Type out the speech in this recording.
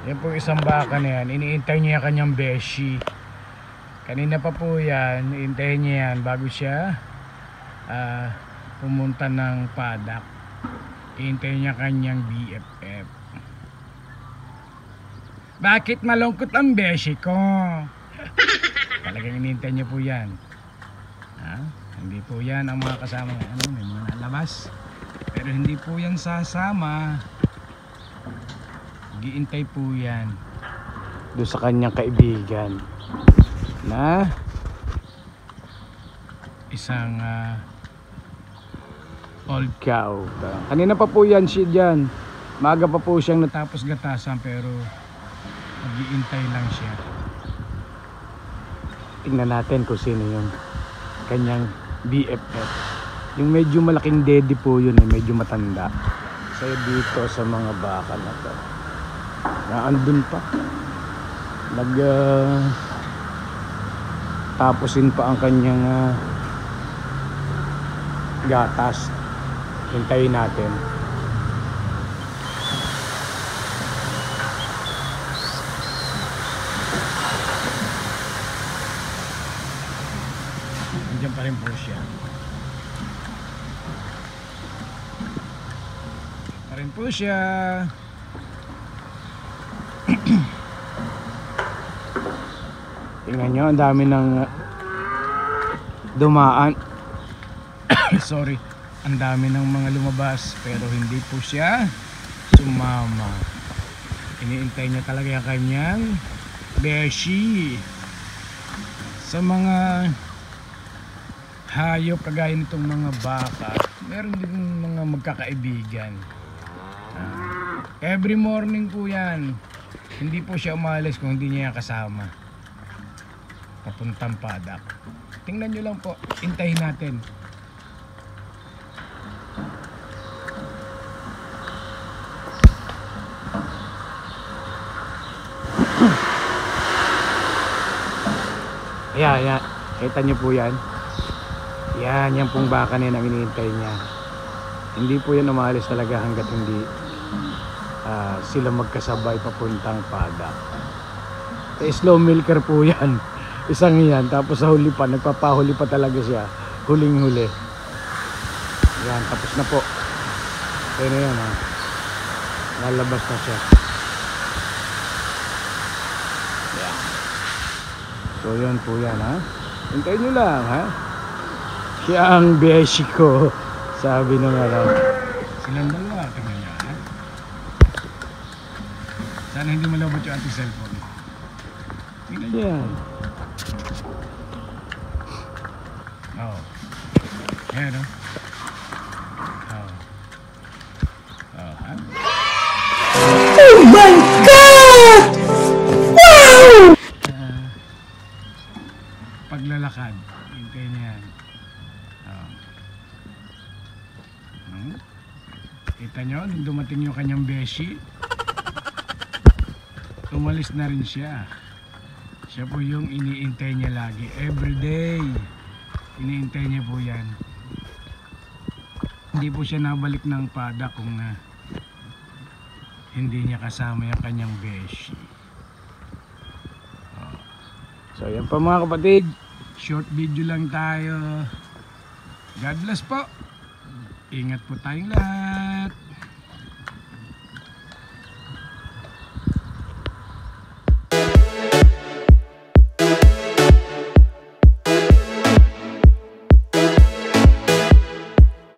Yan po isang baka na yan. Iniintay niya kanyang beshi. Kanina pa po yan. Iniintay niya yan bago siya pumunta ng padak. Iniintay niya kanyang BFF. Bakit malungkot ang beshi ko? Talagang iniintay niya po yan. Hindi po yan ang mga kasama niya. May mga nalabas. Pero hindi po yan sasama. Giintay po yan doon sa kanyang kaibigan na isang old cow. Kanina pa po yan siya dyan. Maaga pa po siyang natapos gatasan pero nag-iintay lang siya. Tingnan natin kung sino yung kanyang BFF. Yung medyo malaking daddy po yun, medyo matanda. So dito sa mga baka na to na andun pa tapusin pa ang kanyang gatas. Hintayin natin. Nandiyan pa rin po siya. Pa rin po siya. Tingnan nyo, ang dami ng dumaan. Sorry, ang dami ng mga lumabas pero hindi po siya sumama. Iniintay niya talaga yung kanyang beshi. Sa mga hayop kagaya nitong mga baka, meron din mga magkakaibigan. Every morning po yan. Hindi po siya umalis kung hindi niya kasama papuntang padak. Tingnan nyo lang po, hintayin natin. Ayan. Kita nyo po yan. Yan pong baka na yan ang hinihintay niya. Hindi po yan umalis talaga hanggat hindi sila magkasabay papuntang padak. Slow milker po yan. Isang yan, tapos sa huli pa, nagpapahuli pa talaga siya. Huling huli. Yan, tapos na po. Kaya na yan, lalabas na siya. Yan. So yan po yan, hintayin nyo lang, siya ang beshi ko. Sabi nung silang dalawa, tingnan nyo, sana hindi malabot yung ating cellphone. Tingnan nyo yan. Ayan, Oh my God! Wow! Paglalakad, hintay niya yan. Kita nyo, nung dumating yung kanyang beshi, tumalis na rin siya. Siya po yung iniintay niya lagi. Everyday iniintay niya po yan. Hindi po siya nabalik ng padak kung hindi niya kasama yung kanyang beshi. So yan pa mga kapatid, short video lang tayo. God bless po. Ingat po tayong lahat.